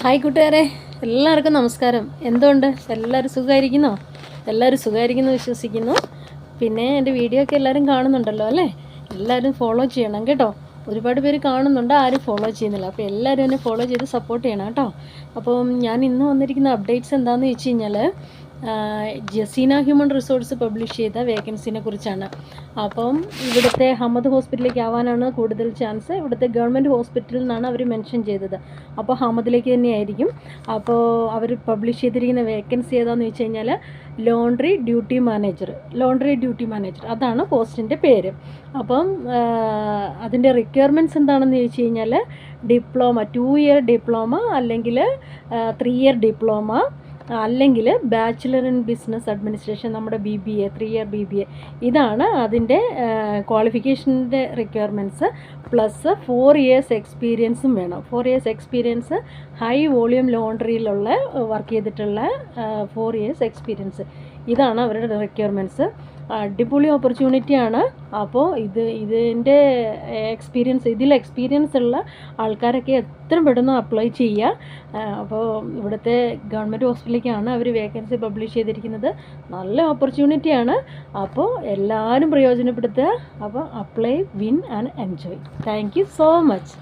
Hi കൂട്ടുകാരെ, എല്ലാവർക്കും നമസ്കാരം. എന്തുകൊണ്ട് എല്ലാവരും സുഖമായിരിക്കുന്നോ? എല്ലാവരും സുഖമായിരിക്കുന്നു വിശ്വസിക്കുന്നു. പിന്നെ എൻ്റെ വീഡിയോ ഒക്കെ എല്ലാവരും കാണുന്നുണ്ടല്ലോ അല്ലേ? എല്ലാവരും ഫോളോ ചെയ്യണം കേട്ടോ. ഒരുപാട് പേര് കാണുന്നുണ്ട്, ആരും ഫോളോ ചെയ്യുന്നില്ല. അപ്പോൾ എല്ലാവരും എന്നെ ഫോളോ ചെയ്ത് സപ്പോർട്ട് ചെയ്യണം കേട്ടോ. അപ്പം ഞാൻ ഇന്ന് വന്നിരിക്കുന്ന അപ്ഡേറ്റ്സ് എന്താണെന്ന് വെച്ച് കഴിഞ്ഞാൽ ജസീന ഹ്യൂമൻ റിസോഴ്സ് പബ്ലിഷ് ചെയ്ത വേക്കൻസിനെ കുറിച്ചാണ്. അപ്പം ഇവിടുത്തെ ഹമദ് ഹോസ്പിറ്റലിലേക്ക് ആവാനാണ് കൂടുതൽ ചാൻസ്. ഇവിടുത്തെ ഗവൺമെൻറ് ഹോസ്പിറ്റലിൽ നിന്നാണ് അവർ മെൻഷൻ ചെയ്തത്. അപ്പോൾ ഹമദിലേക്ക് തന്നെയായിരിക്കും. അപ്പോൾ അവർ പബ്ലിഷ് ചെയ്തിരിക്കുന്ന വേക്കൻസി ഏതാണെന്ന് വെച്ച് കഴിഞ്ഞാൽ ലോണ്ട്രി ഡ്യൂട്ടി മാനേജർ അതാണ് പോസ്റ്റിൻ്റെ പേര്. അപ്പം അതിൻ്റെ റിക്വയർമെൻറ്റ്സ് എന്താണെന്ന് ചോദിച്ചു കഴിഞ്ഞാൽ ഡിപ്ലോമ 2 ഇയർ ഡിപ്ലോമ അല്ലെങ്കിൽ 3 ഇയർ ഡിപ്ലോമ അല്ലെങ്കിൽ ബാച്ചിലർ ഇൻ ബിസിനസ് അഡ്മിനിസ്ട്രേഷൻ, നമ്മുടെ BBA 3 ഇയർ BBA, ഇതാണ് അതിൻ്റെ ക്വാളിഫിക്കേഷൻ്റെ റിക്വയർമെൻറ്റ്സ്. പ്ലസ് 4 ഇയേഴ്സ് എക്സ്പീരിയൻസും വേണം. 4 ഇയേഴ്സ് എക്സ്പീരിയൻസ് ഹൈ വോളിയം ലോണ്ട്രിയിലുള്ള വർക്ക് ചെയ്തിട്ടുള്ള 4 ഇയേഴ്സ് എക്സ്പീരിയൻസ്, ഇതാണ് അവരുടെ റിക്വയർമെൻറ്റ്സ്. അടിപൊളി ഓപ്പർച്യൂണിറ്റിയാണ്. അപ്പോൾ ഇതിൻ്റെ എക്സ്പീരിയൻസ് ഉള്ള ആൾക്കാരൊക്കെ എത്രയും പെട്ടെന്ന് അപ്ലൈ ചെയ്യുക. അപ്പോൾ ഇവിടുത്തെ ഗവൺമെൻറ് ഹോസ്പിറ്റലിലേക്കാണ് അവർ വേക്കൻസി പബ്ലിഷ് ചെയ്തിരിക്കുന്നത്. നല്ല ഓപ്പർച്യൂണിറ്റിയാണ്. അപ്പോൾ എല്ലാവരും പ്രയോജനപ്പെടുത്തുക. അപ്പോൾ apply, win and enjoy. Thank you so much.